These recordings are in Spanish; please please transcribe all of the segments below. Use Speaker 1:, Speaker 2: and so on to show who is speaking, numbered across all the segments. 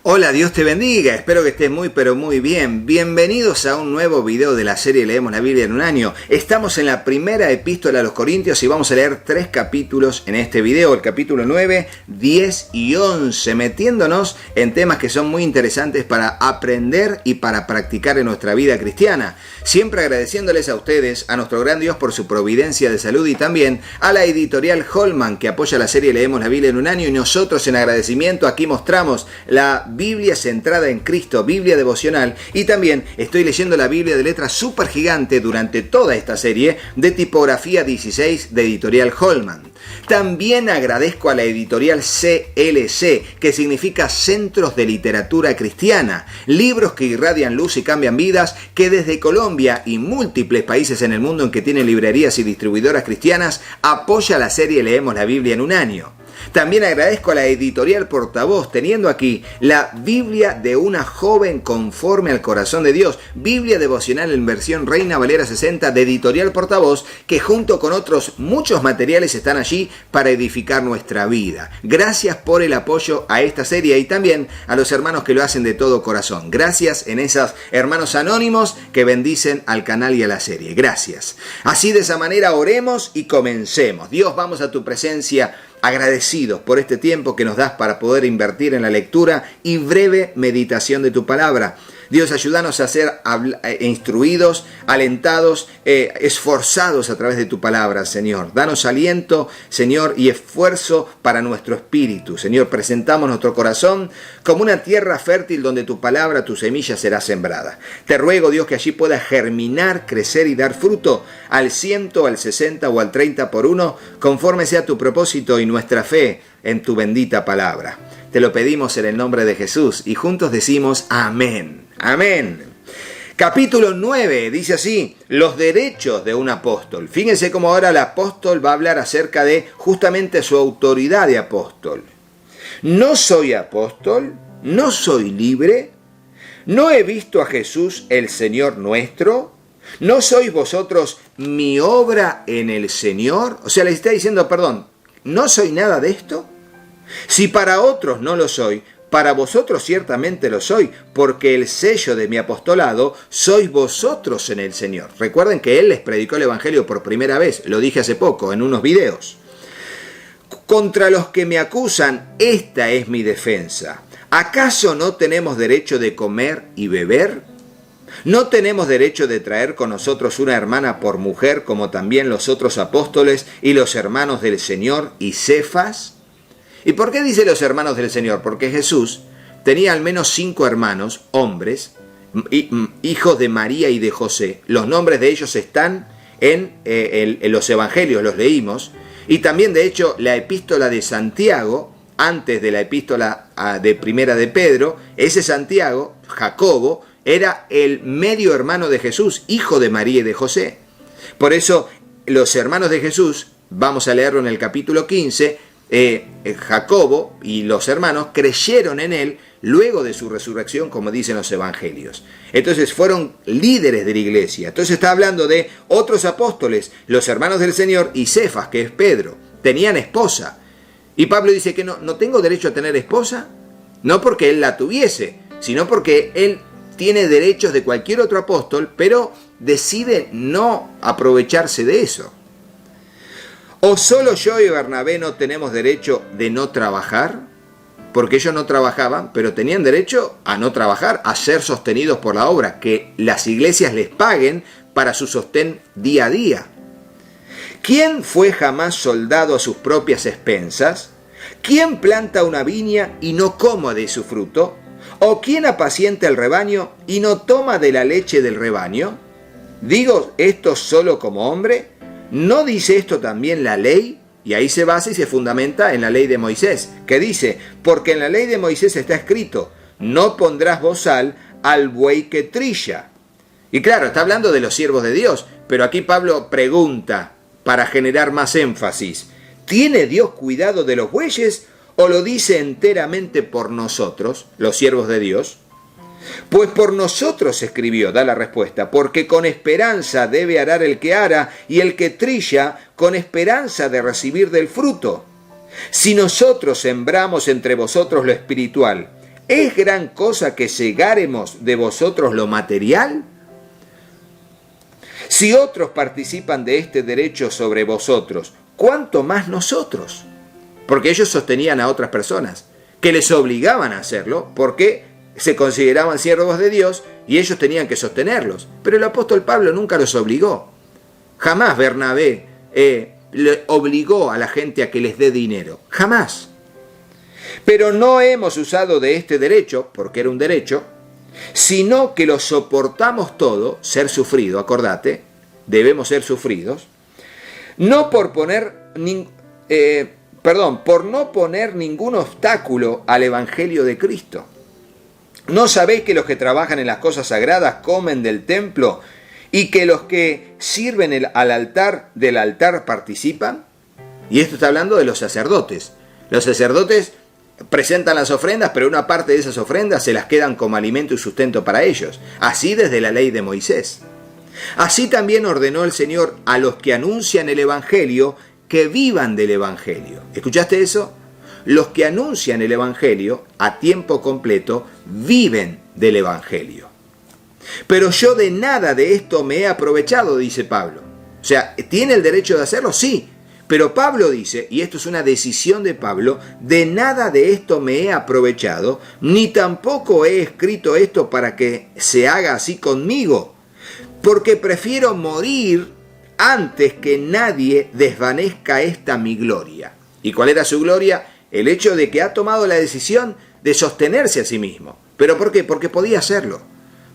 Speaker 1: Hola, Dios te bendiga, espero que estés muy pero muy bien. Bienvenidos a un nuevo video de la serie Leemos la Biblia en un año. Estamos en la primera epístola a los Corintios y vamos a leer 3 capítulos en este video, el capítulo 9, 10 y 11, metiéndonos en temas que son muy interesantes para aprender y para practicar en nuestra vida cristiana. Siempre agradeciéndoles a ustedes, a nuestro gran Dios por su providencia de salud y también a la editorial Holman que apoya la serie Leemos la Biblia en un año, y nosotros en agradecimiento aquí mostramos la Biblia centrada en Cristo, Biblia devocional, y también estoy leyendo la Biblia de letra súper gigante durante toda esta serie de tipografía 16 de editorial Holman. También agradezco a la editorial CLC, que significa Centros de Literatura Cristiana, libros que irradian luz y cambian vidas, que desde Colombia y múltiples países en el mundo en que tienen librerías y distribuidoras cristianas, apoya la serie Leemos la Biblia en un año. También agradezco a la editorial Portavoz, teniendo aquí la Biblia de una joven conforme al corazón de Dios, Biblia devocional en versión Reina Valera 60 de editorial Portavoz, que junto con otros muchos materiales están allí para edificar nuestra vida. Gracias por el apoyo a esta serie y también a los hermanos que lo hacen de todo corazón. Gracias en esos hermanos anónimos que bendicen al canal y a la serie. Gracias. Así de esa manera oremos y comencemos. Dios, vamos a tu presencia agradecidos por este tiempo que nos das para poder invertir en la lectura y breve meditación de tu palabra. Dios, ayúdanos a ser instruidos, alentados, esforzados a través de tu palabra, Señor. Danos aliento, Señor, y esfuerzo para nuestro espíritu. Señor, presentamos nuestro corazón como una tierra fértil donde tu palabra, tu semilla será sembrada. Te ruego, Dios, que allí pueda germinar, crecer y dar fruto al 100, al 60 o al 30 por uno, conforme sea tu propósito y nuestra fe en tu bendita palabra. Te lo pedimos en el nombre de Jesús y juntos decimos amén. Amén. Capítulo 9 dice así: los derechos de un apóstol. Fíjense cómo ahora el apóstol va a hablar acerca de justamente su autoridad de apóstol. No soy apóstol, no soy libre, no he visto a Jesús el Señor nuestro, no sois vosotros mi obra en el Señor. O sea, le está diciendo, perdón, ¿no soy nada de esto? Si para otros no lo soy, para vosotros ciertamente lo soy, porque el sello de mi apostolado sois vosotros en el Señor. Recuerden que Él les predicó el Evangelio por primera vez, lo dije hace poco en unos videos. Contra los que me acusan, esta es mi defensa. ¿Acaso no tenemos derecho de comer y beber? ¿No tenemos derecho de traer con nosotros una hermana por mujer, como también los otros apóstoles y los hermanos del Señor y Cefas? ¿Y por qué dice los hermanos del Señor? Porque Jesús tenía al menos 5 hermanos, hombres, hijos de María y de José. Los nombres de ellos están en los evangelios, los leímos. Y también, de hecho, la epístola de Santiago, antes de la epístola de Primera de Pedro, ese Santiago, Jacobo, era el medio hermano de Jesús, hijo de María y de José. Por eso, los hermanos de Jesús, vamos a leerlo en el capítulo 15, Jacobo y los hermanos creyeron en él luego de su resurrección, como dicen los evangelios. Entonces fueron líderes de la iglesia. Entonces está hablando de otros apóstoles, los hermanos del Señor y Cefas, que es Pedro. Tenían esposa. Y Pablo dice que no tengo derecho a tener esposa, no porque él la tuviese, sino porque él tiene derechos de cualquier otro apóstol, pero decide no aprovecharse de eso. ¿O solo yo y Bernabé no tenemos derecho de no trabajar? Porque ellos no trabajaban, pero tenían derecho a no trabajar, a ser sostenidos por la obra, que las iglesias les paguen para su sostén día a día. ¿Quién fue jamás soldado a sus propias expensas? ¿Quién planta una viña y no come de su fruto? ¿O quién apacienta el rebaño y no toma de la leche del rebaño? ¿Digo esto solo como hombre? ¿No dice esto también la ley? Y ahí se basa y se fundamenta en la ley de Moisés, que dice, porque en la ley de Moisés está escrito, no pondrás bozal al buey que trilla. Y claro, está hablando de los siervos de Dios, pero aquí Pablo pregunta, para generar más énfasis, ¿tiene Dios cuidado de los bueyes o lo dice enteramente por nosotros, los siervos de Dios? Pues por nosotros escribió, da la respuesta, porque con esperanza debe arar el que ara, y el que trilla con esperanza de recibir del fruto. Si nosotros sembramos entre vosotros lo espiritual, ¿Es gran cosa que cegáremos de vosotros lo material? Si otros participan de este derecho sobre vosotros, ¿cuánto más nosotros? Porque ellos sostenían a otras personas, que les obligaban a hacerlo, porque se consideraban siervos de Dios y ellos tenían que sostenerlos. Pero el apóstol Pablo nunca los obligó. Jamás Bernabé le obligó a la gente a que les dé dinero. Jamás. Pero no hemos usado de este derecho, porque era un derecho, sino que lo soportamos todo, ser sufrido, acordate, debemos ser sufridos, por no poner ningún obstáculo al Evangelio de Cristo. ¿No sabéis que los que trabajan en las cosas sagradas comen del templo y que los que sirven al altar del altar participan? Y esto está hablando de los sacerdotes. Los sacerdotes presentan las ofrendas, pero una parte de esas ofrendas se las quedan como alimento y sustento para ellos. Así desde la ley de Moisés. Así también ordenó el Señor a los que anuncian el Evangelio que vivan del Evangelio. ¿Escuchaste eso? Los que anuncian el Evangelio a tiempo completo viven del Evangelio. Pero yo de nada de esto me he aprovechado, dice Pablo. O sea, ¿tiene el derecho de hacerlo? Sí. Pero Pablo dice, y esto es una decisión de Pablo, de nada de esto me he aprovechado, ni tampoco he escrito esto para que se haga así conmigo, porque prefiero morir antes que nadie desvanezca esta mi gloria. ¿Y cuál era su gloria? El hecho de que ha tomado la decisión de sostenerse a sí mismo. ¿Pero por qué? Porque podía hacerlo.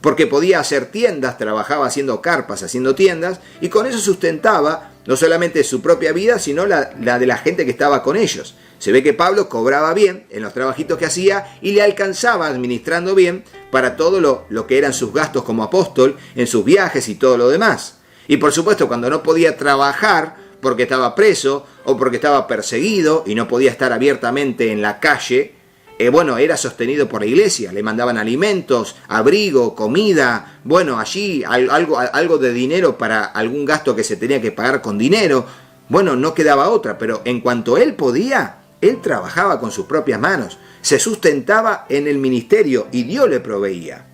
Speaker 1: Porque podía hacer tiendas, trabajaba haciendo carpas, haciendo tiendas, y con eso sustentaba no solamente su propia vida, sino la de la gente que estaba con ellos. Se ve que Pablo cobraba bien en los trabajitos que hacía y le alcanzaba administrando bien para todo lo que eran sus gastos como apóstol, en sus viajes y todo lo demás. Y por supuesto, cuando no podía trabajar porque estaba preso o porque estaba perseguido y no podía estar abiertamente en la calle, era sostenido por la iglesia. Le mandaban alimentos, abrigo, comida, allí algo de dinero para algún gasto que se tenía que pagar con dinero. No quedaba otra, pero en cuanto él podía, él trabajaba con sus propias manos, se sustentaba en el ministerio y Dios le proveía.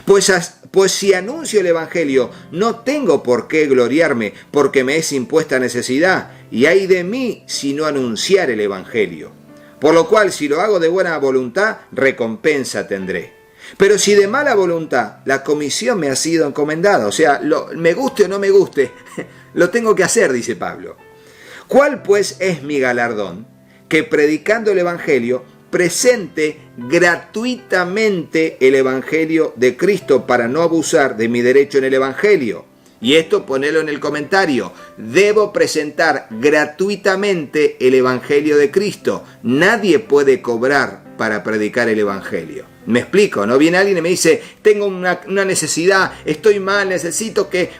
Speaker 1: Pues si anuncio el Evangelio, no tengo por qué gloriarme, porque me es impuesta necesidad, y ay de mí si no anunciar el Evangelio. Por lo cual, si lo hago de buena voluntad, recompensa tendré. Pero si de mala voluntad, la comisión me ha sido encomendada. O sea, me guste o no me guste, lo tengo que hacer, dice Pablo. ¿Cuál pues es mi galardón? Que predicando el Evangelio, presente gratuitamente el Evangelio de Cristo para no abusar de mi derecho en el Evangelio. Y esto ponelo en el comentario. Debo presentar gratuitamente el Evangelio de Cristo. Nadie puede cobrar para predicar el Evangelio. Me explico, ¿no? Viene alguien y me dice, tengo una necesidad, estoy mal, necesito que,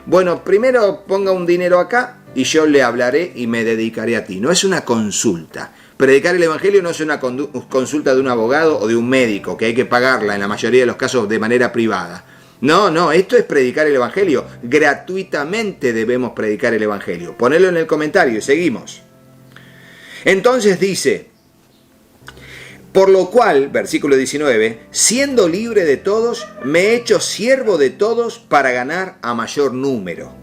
Speaker 1: primero ponga un dinero acá y yo le hablaré y me dedicaré a ti. No es una consulta. Predicar el Evangelio no es una consulta de un abogado o de un médico, que hay que pagarla en la mayoría de los casos de manera privada. No, esto es predicar el Evangelio. Gratuitamente debemos predicar el Evangelio. Ponelo en el comentario y seguimos. Entonces dice, por lo cual, versículo 19, siendo libre de todos, me he hecho siervo de todos para ganar a mayor número.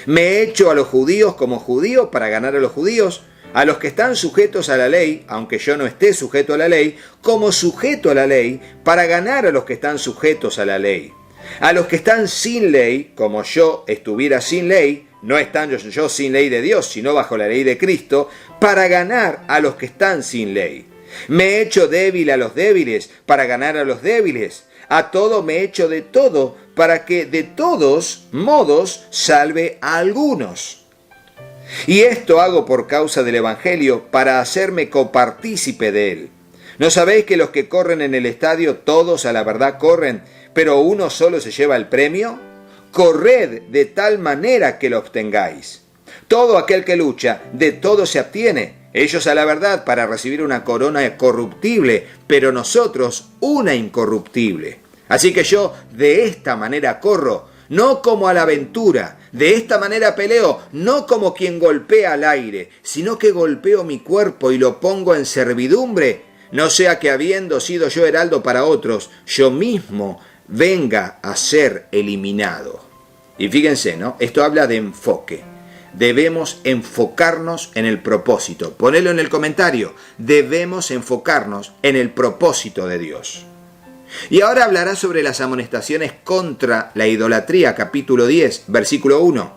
Speaker 1: Me he hecho a los judíos como judío para ganar a los judíos, a los que están sujetos a la ley, aunque yo no esté sujeto a la ley, como sujeto a la ley, para ganar a los que están sujetos a la ley. A los que están sin ley, como yo estuviera sin ley, no estando yo sin ley de Dios, sino bajo la ley de Cristo, para ganar a los que están sin ley. Me he hecho débil a los débiles, para ganar a los débiles. A todo me he hecho de todo, para que de todos modos salve a algunos. Y esto hago por causa del Evangelio, para hacerme copartícipe de él. ¿No sabéis que los que corren en el estadio, todos a la verdad corren, pero uno solo se lleva el premio? Corred de tal manera que lo obtengáis. Todo aquel que lucha, de todo se abstiene. Ellos a la verdad para recibir una corona corruptible, pero nosotros una incorruptible. Así que yo de esta manera corro, no como a la aventura. De esta manera peleo, no como quien golpea al aire, sino que golpeo mi cuerpo y lo pongo en servidumbre, no sea que habiendo sido yo heraldo para otros, yo mismo venga a ser eliminado. Y fíjense, ¿no? Esto habla de enfoque. Debemos enfocarnos en el propósito. Ponelo en el comentario. Debemos enfocarnos en el propósito de Dios. Y ahora hablará sobre las amonestaciones contra la idolatría, capítulo 10, versículo 1.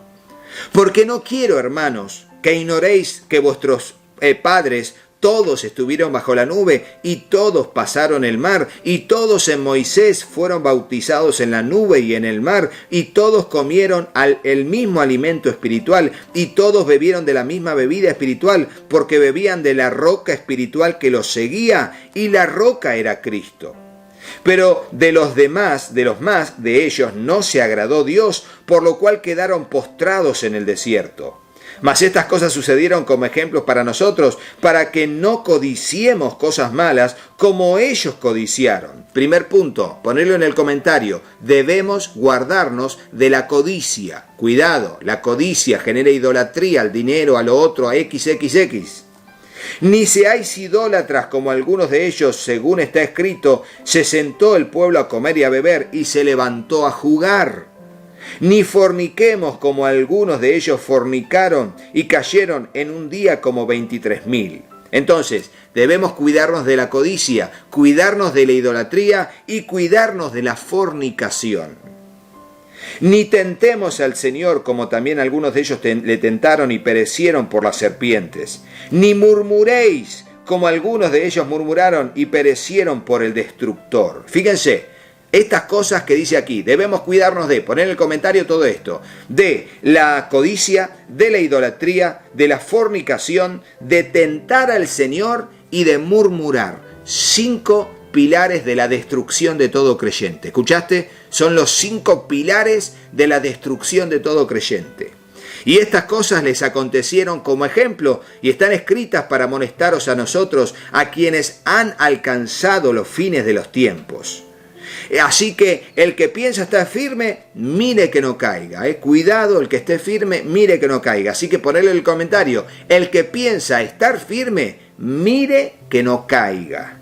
Speaker 1: Porque no quiero, hermanos, que ignoréis que vuestros padres todos estuvieron bajo la nube y todos pasaron el mar y todos en Moisés fueron bautizados en la nube y en el mar y todos comieron el mismo alimento espiritual y todos bebieron de la misma bebida espiritual porque bebían de la roca espiritual que los seguía y la roca era Cristo. Pero de los más de ellos no se agradó Dios, por lo cual quedaron postrados en el desierto. Mas estas cosas sucedieron como ejemplos para nosotros, para que no codiciemos cosas malas como ellos codiciaron. Primer punto, ponerlo en el comentario. Debemos guardarnos de la codicia. Cuidado, la codicia genera idolatría al dinero, a lo otro, a XXX. Ni seáis idólatras como algunos de ellos, según está escrito, se sentó el pueblo a comer y a beber y se levantó a jugar. Ni forniquemos como algunos de ellos fornicaron y cayeron en un día como 23.000. Entonces, debemos cuidarnos de la codicia, cuidarnos de la idolatría y cuidarnos de la fornicación. Ni tentemos al Señor como también algunos de ellos le tentaron y perecieron por las serpientes. Ni murmuréis como algunos de ellos murmuraron y perecieron por el destructor. Fíjense. Estas cosas que dice aquí, debemos cuidarnos de, poner en el comentario todo esto, de la codicia, de la idolatría, de la fornicación, de tentar al Señor y de murmurar. 5 pilares de la destrucción de todo creyente. ¿Escuchaste? Son los 5 pilares de la destrucción de todo creyente. Y estas cosas les acontecieron como ejemplo y están escritas para amonestaros a nosotros, a quienes han alcanzado los fines de los tiempos. Así que el que piensa estar firme, mire que no caiga. Cuidado, el que esté firme, mire que no caiga. Así que ponele en el comentario, el que piensa estar firme, mire que no caiga.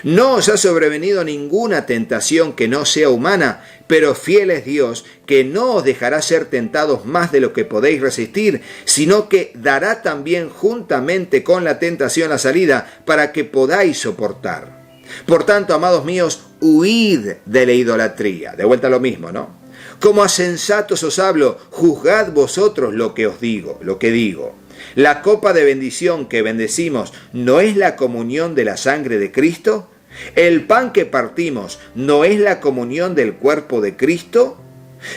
Speaker 1: No os ha sobrevenido ninguna tentación que no sea humana, pero fiel es Dios, que no os dejará ser tentados más de lo que podéis resistir, sino que dará también juntamente con la tentación la salida para que podáis soportar. Por tanto, amados míos, huid de la idolatría. De vuelta a lo mismo, ¿no? Como a sensatos os hablo, juzgad vosotros lo que os digo, lo que digo. La copa de bendición que bendecimos, ¿no es la comunión de la sangre de Cristo? ¿El pan que partimos, no es la comunión del cuerpo de Cristo?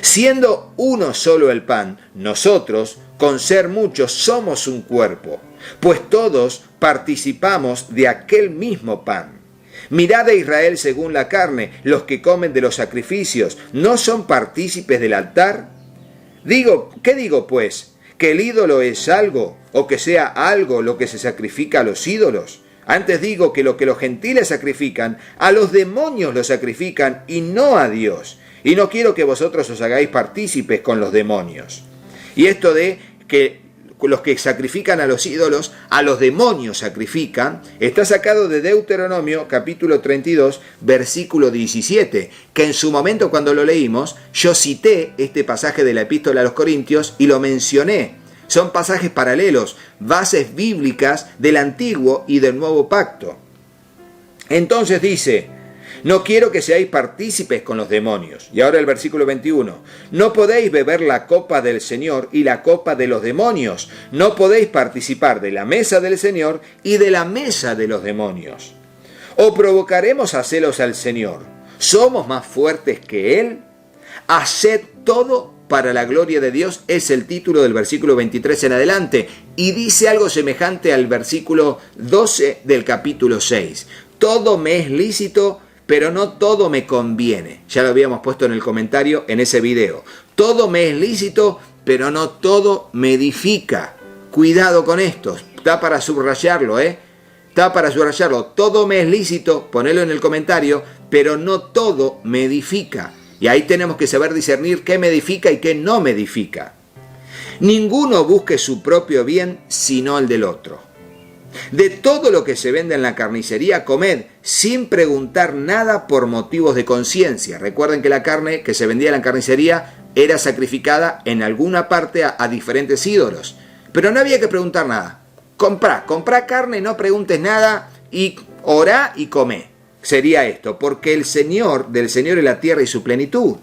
Speaker 1: Siendo uno solo el pan, nosotros, con ser muchos, somos un cuerpo, pues todos participamos de aquel mismo pan. Mirad a Israel según la carne, los que comen de los sacrificios, ¿no son partícipes del altar? ¿Qué digo pues? ¿Que el ídolo es algo, o que sea algo lo que se sacrifica a los ídolos? Antes digo que lo que los gentiles sacrifican, a los demonios lo sacrifican y no a Dios. Y no quiero que vosotros os hagáis partícipes con los demonios. Y esto de que los que sacrifican a los ídolos, a los demonios sacrifican, está sacado de Deuteronomio capítulo 32, versículo 17, que en su momento cuando lo leímos, yo cité este pasaje de la epístola a los Corintios y lo mencioné. Son pasajes paralelos, bases bíblicas del Antiguo y del Nuevo Pacto. Entonces dice, no quiero que seáis partícipes con los demonios. Y ahora el versículo 21. No podéis beber la copa del Señor y la copa de los demonios. No podéis participar de la mesa del Señor y de la mesa de los demonios. ¿O provocaremos a celos al Señor? ¿Somos más fuertes que Él? Haced todo para la gloria de Dios, es el título del versículo 23 en adelante. Y dice algo semejante al versículo 12 del capítulo 6. Todo me es lícito, pero no todo me conviene. Ya lo habíamos puesto en el comentario en ese video. Todo me es lícito, pero no todo me edifica. Cuidado con esto. Está para subrayarlo, Está para subrayarlo. Todo me es lícito, ponelo en el comentario, pero no todo me edifica. Y ahí tenemos que saber discernir qué me edifica y qué no me edifica. Ninguno busque su propio bien, sino el del otro. De todo lo que se vende en la carnicería, comed, sin preguntar nada por motivos de conciencia. Recuerden que la carne que se vendía en la carnicería era sacrificada en alguna parte a diferentes ídolos. Pero no había que preguntar nada. Comprá carne, no preguntes nada y orá y comé. Sería esto, porque del Señor es la tierra y su plenitud.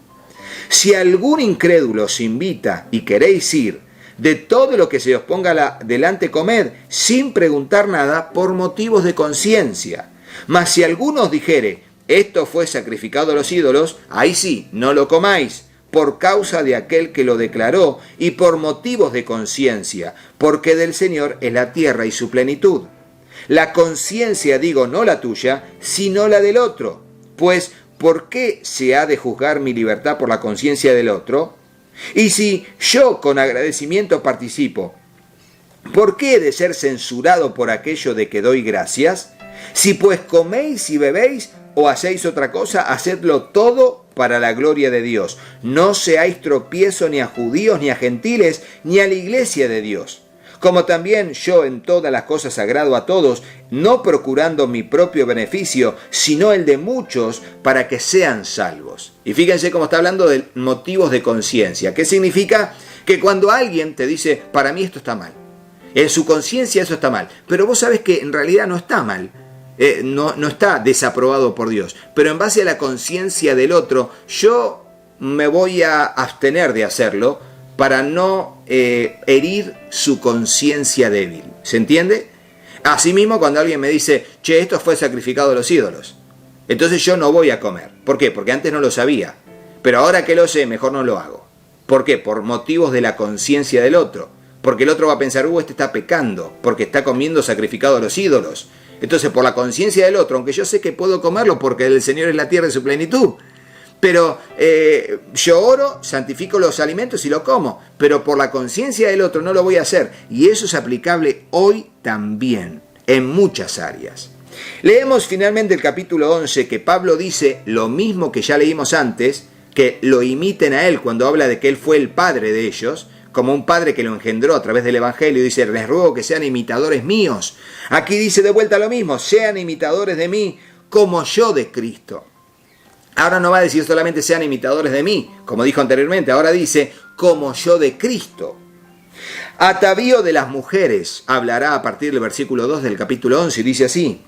Speaker 1: Si algún incrédulo os invita y queréis ir, de todo lo que se os ponga delante comed, sin preguntar nada por motivos de conciencia. Mas si alguno os dijere, esto fue sacrificado a los ídolos, ahí sí, no lo comáis, por causa de aquel que lo declaró y por motivos de conciencia, porque del Señor es la tierra y su plenitud. La conciencia, digo, no la tuya, sino la del otro. Pues, ¿por qué se ha de juzgar mi libertad por la conciencia del otro? Y si yo con agradecimiento participo, ¿por qué he de ser censurado por aquello de que doy gracias? Si pues coméis y bebéis o hacéis otra cosa, hacedlo todo para la gloria de Dios. No seáis tropiezo ni a judíos, ni a gentiles, ni a la iglesia de Dios. Como también yo en todas las cosas agrado a todos, no procurando mi propio beneficio, sino el de muchos, para que sean salvos. Y fíjense cómo está hablando de motivos de conciencia. ¿Qué significa? Que cuando alguien te dice, para mí esto está mal, en su conciencia eso está mal, pero vos sabés que en realidad no está mal, no está desaprobado por Dios, pero en base a la conciencia del otro, yo me voy a abstener de hacerlo para no herir su conciencia débil. ¿Se entiende? Asimismo, cuando alguien me dice, che, esto fue sacrificado a los ídolos, entonces yo no voy a comer. ¿Por qué? Porque antes no lo sabía, pero ahora que lo sé, mejor no lo hago. ¿Por qué? Por motivos de la conciencia del otro. Porque el otro va a pensar, este está pecando, porque está comiendo sacrificado a los ídolos. Entonces, por la conciencia del otro, aunque yo sé que puedo comerlo porque el Señor es la tierra y su plenitud, pero yo oro, santifico los alimentos y lo como, pero por la conciencia del otro no lo voy a hacer. Y eso es aplicable hoy también, en muchas áreas. Leemos finalmente el capítulo 11, que Pablo dice lo mismo que ya leímos antes, que lo imiten a él cuando habla de que él fue el padre de ellos, como un padre que lo engendró a través del Evangelio. Dice, les ruego que sean imitadores míos. Aquí dice de vuelta lo mismo, sean imitadores de mí como yo de Cristo. Ahora no va a decir solamente sean imitadores de mí, como dijo anteriormente, ahora dice como yo de Cristo. Atavío de las mujeres hablará a partir del versículo 2 del capítulo 11 y dice así: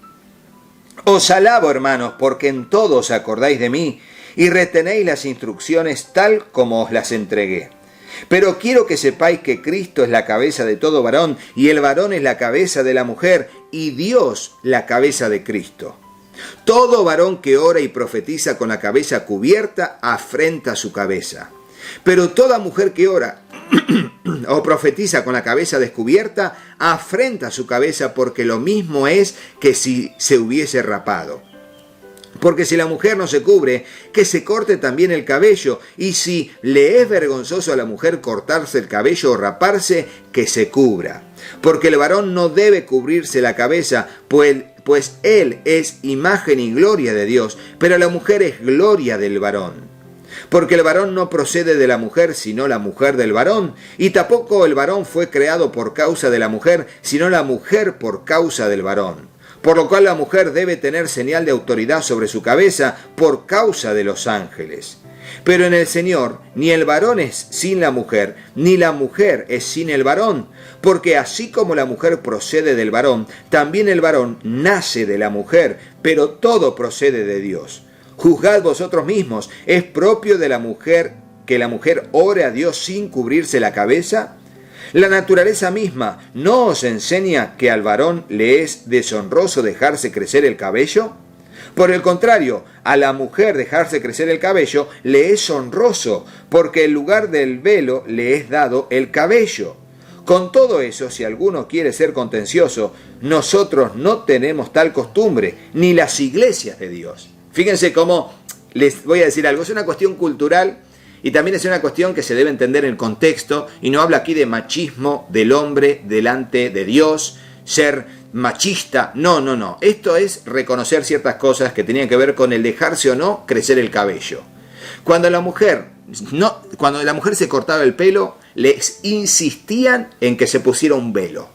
Speaker 1: os alabo, hermanos, porque en todo os acordáis de mí y retenéis las instrucciones tal como os las entregué. Pero quiero que sepáis que Cristo es la cabeza de todo varón, y el varón es la cabeza de la mujer, y Dios la cabeza de Cristo. Todo varón que ora y profetiza con la cabeza cubierta, afrenta su cabeza. Pero toda mujer que ora o profetiza con la cabeza descubierta, afrenta su cabeza, porque lo mismo es que si se hubiese rapado. Porque si la mujer no se cubre, que se corte también el cabello, y si le es vergonzoso a la mujer cortarse el cabello o raparse, que se cubra. Porque el varón no debe cubrirse la cabeza, pues él es imagen y gloria de Dios, pero la mujer es gloria del varón. Porque el varón no procede de la mujer, sino la mujer del varón, y tampoco el varón fue creado por causa de la mujer, sino la mujer por causa del varón. Por lo cual la mujer debe tener señal de autoridad sobre su cabeza por causa de los ángeles. Pero en el Señor ni el varón es sin la mujer, ni la mujer es sin el varón, porque así como la mujer procede del varón, también el varón nace de la mujer, pero todo procede de Dios. Juzgad vosotros mismos, ¿es propio de la mujer que la mujer ore a Dios sin cubrirse la cabeza? La naturaleza misma ¿no os enseña que al varón le es deshonroso dejarse crecer el cabello? Por el contrario, a la mujer dejarse crecer el cabello le es honroso, porque en lugar del velo le es dado el cabello. Con todo eso, si alguno quiere ser contencioso, nosotros no tenemos tal costumbre, ni las iglesias de Dios. Fíjense cómo, les voy a decir algo, es una cuestión cultural y también es una cuestión que se debe entender en el contexto, y no habla aquí de machismo del hombre delante de Dios, ser machista, no. Esto es reconocer ciertas cosas que tenían que ver con el dejarse o no crecer el cabello. Cuando la mujer se cortaba el pelo, les insistían en que se pusiera un velo.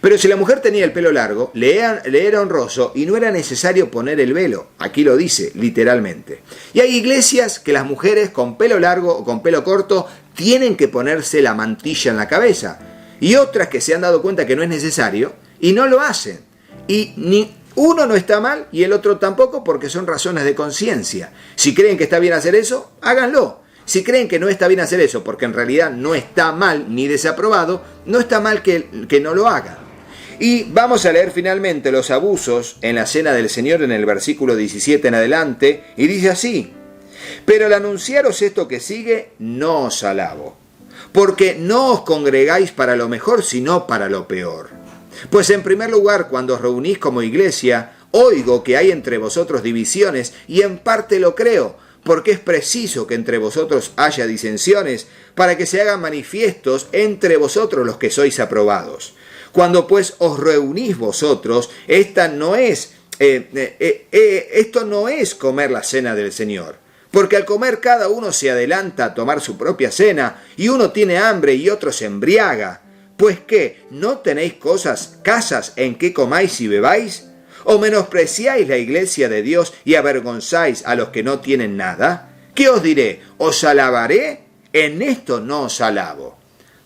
Speaker 1: Pero si la mujer tenía el pelo largo, le era honroso y no era necesario poner el velo. Aquí lo dice, literalmente. Y hay iglesias que las mujeres con pelo largo o con pelo corto tienen que ponerse la mantilla en la cabeza. Y otras que se han dado cuenta que no es necesario y no lo hacen. Y ni uno no está mal y el otro tampoco, porque son razones de conciencia. Si creen que está bien hacer eso, háganlo. Si creen que no está bien hacer eso, porque en realidad no está mal ni desaprobado, no está mal que no lo hagan. Y vamos a leer finalmente los abusos en la cena del Señor en el versículo 17 en adelante, y dice así: pero al anunciaros esto que sigue, no os alabo, porque no os congregáis para lo mejor, sino para lo peor. Pues en primer lugar, cuando os reunís como iglesia, oigo que hay entre vosotros divisiones, y en parte lo creo, porque es preciso que entre vosotros haya disensiones, para que se hagan manifiestos entre vosotros los que sois aprobados. Cuando pues os reunís vosotros, esto no es comer la cena del Señor. Porque al comer cada uno se adelanta a tomar su propia cena, y uno tiene hambre y otro se embriaga. Pues ¿qué? ¿No tenéis casas en que comáis y bebáis? ¿O menospreciáis la iglesia de Dios y avergonzáis a los que no tienen nada? ¿Qué os diré? ¿Os alabaré? En esto no os alabo.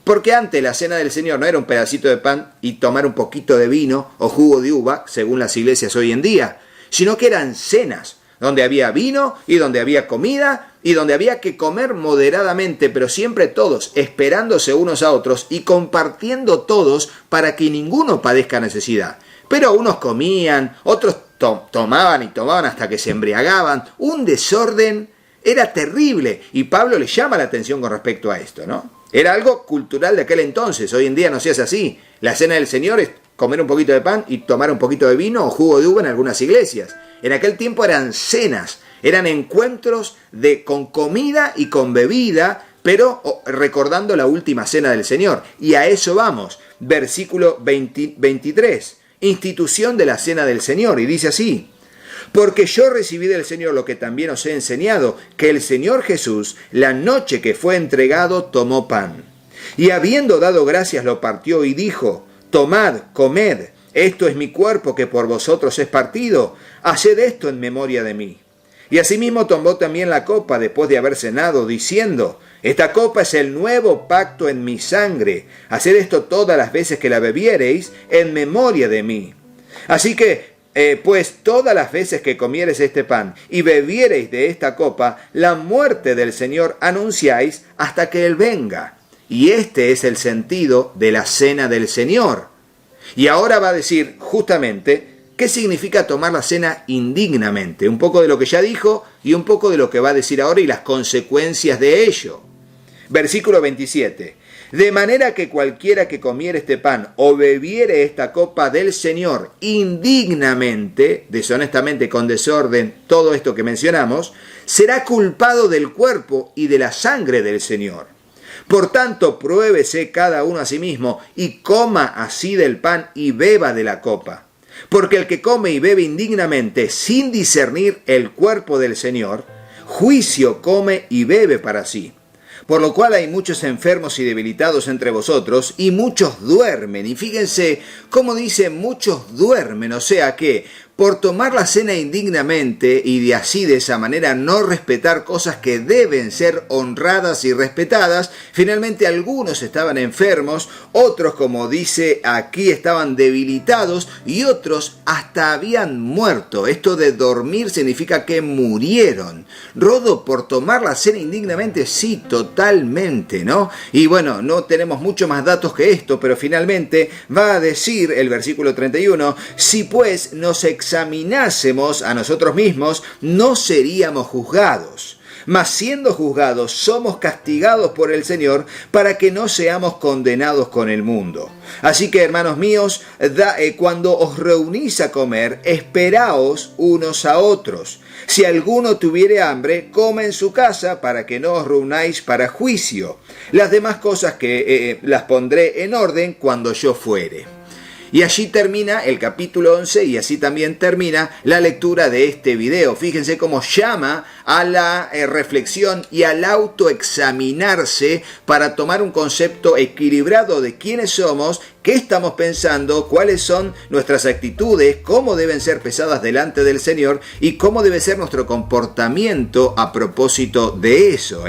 Speaker 1: Porque antes la cena del Señor no era un pedacito de pan y tomar un poquito de vino o jugo de uva, según las iglesias hoy en día, sino que eran cenas, donde había vino y donde había comida y donde había que comer moderadamente, pero siempre todos, esperándose unos a otros y compartiendo todos para que ninguno padezca necesidad. Pero unos comían, otros tomaban y tomaban hasta que se embriagaban. Un desorden, era terrible. Y Pablo le llama la atención con respecto a esto, ¿no? Era algo cultural de aquel entonces. Hoy en día no se hace así. La cena del Señor es comer un poquito de pan y tomar un poquito de vino o jugo de uva en algunas iglesias. En aquel tiempo eran cenas, eran encuentros con comida y con bebida, pero recordando la última cena del Señor. Y a eso vamos. Versículo 23. Institución de la cena del Señor, y dice así: porque yo recibí del Señor lo que también os he enseñado, que el Señor Jesús, la noche que fue entregado, tomó pan, y habiendo dado gracias lo partió y dijo: tomad, comed, esto es mi cuerpo que por vosotros es partido, haced esto en memoria de mí. Y asimismo tomó también la copa después de haber cenado, diciendo: esta copa es el nuevo pacto en mi sangre. Haced esto todas las veces que la bebiereis en memoria de mí. Así que, pues todas las veces que comiereis este pan y bebiereis de esta copa, la muerte del Señor anunciáis hasta que Él venga. Y este es el sentido de la cena del Señor. Y ahora va a decir justamente qué significa tomar la cena indignamente. Un poco de lo que ya dijo y un poco de lo que va a decir ahora y las consecuencias de ello. Versículo 27. De manera que cualquiera que comiere este pan o bebiere esta copa del Señor indignamente, deshonestamente, con desorden, todo esto que mencionamos, será culpado del cuerpo y de la sangre del Señor. Por tanto, pruébese cada uno a sí mismo y coma así del pan y beba de la copa. Porque el que come y bebe indignamente sin discernir el cuerpo del Señor, juicio come y bebe para sí. Por lo cual hay muchos enfermos y debilitados entre vosotros, y muchos duermen. Y fíjense cómo dice muchos duermen, o sea que por tomar la cena indignamente y de esa manera no respetar cosas que deben ser honradas y respetadas, finalmente algunos estaban enfermos, otros, como dice aquí, estaban debilitados y otros hasta habían muerto. Esto de dormir significa que murieron. Rodo, por tomar la cena indignamente, sí, totalmente, ¿no? Y bueno, no tenemos mucho más datos que esto, pero finalmente va a decir el versículo 31, si pues nos examinásemos a nosotros mismos, no seríamos juzgados. Mas siendo juzgados, somos castigados por el Señor para que no seamos condenados con el mundo. Así que, hermanos míos, cuando os reunís a comer, esperaos unos a otros. Si alguno tuviere hambre, coma en su casa para que no os reunáis para juicio. Las demás cosas que las pondré en orden cuando yo fuere. Y allí termina el capítulo 11 y así también termina la lectura de este video. Fíjense cómo llama a la reflexión y al autoexaminarse para tomar un concepto equilibrado de quiénes somos qué estamos pensando, cuáles son nuestras actitudes, cómo deben ser pesadas delante del Señor y cómo debe ser nuestro comportamiento a propósito de eso,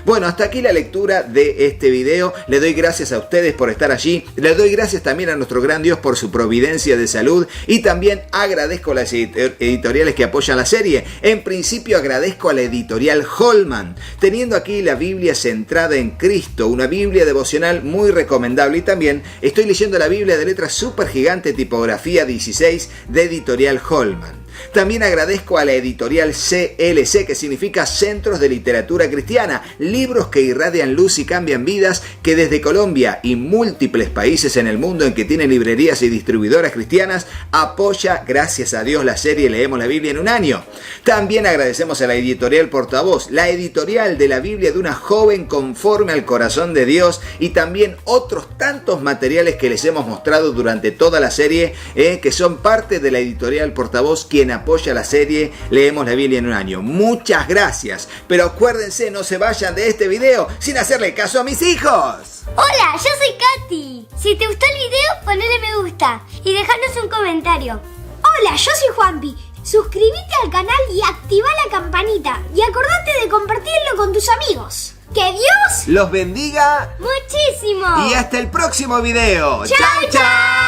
Speaker 1: Bueno, hasta aquí la lectura de este video. Le doy gracias a ustedes por estar allí. Le doy gracias también a nuestro gran Dios por su providencia de salud. Y también agradezco a las editoriales que apoyan la serie. En principio agradezco a la editorial Holman, teniendo aquí la Biblia centrada en Cristo, una Biblia devocional muy recomendable. Y también estoy leyendo la Biblia de letras super gigante tipografía 16 de editorial Holman. También agradezco a la editorial CLC, que significa Centros de Literatura Cristiana, libros que irradian luz y cambian vidas, que desde Colombia y múltiples países en el mundo en que tienen librerías y distribuidoras cristianas, apoya, gracias a Dios, la serie Leemos la Biblia en un año. También agradecemos a la editorial Portavoz, la editorial de la Biblia de una joven conforme al corazón de Dios, y también otros tantos materiales que les hemos mostrado durante toda la serie, que son parte de la editorial Portavoz, quien apoya la serie Leemos la Biblia en un año. Muchas gracias, pero acuérdense, no se vayan de este video sin hacerle caso a mis hijos.
Speaker 2: Hola, yo soy Katy. Si te gustó el video, ponle me gusta y déjanos un comentario. Hola, yo soy Juanpi. Suscríbete al canal y activa la campanita. Y acordate de compartirlo con tus amigos. ¡Que Dios
Speaker 1: los bendiga
Speaker 2: muchísimo!
Speaker 1: Y hasta el próximo video.
Speaker 2: ¡Chao, chao!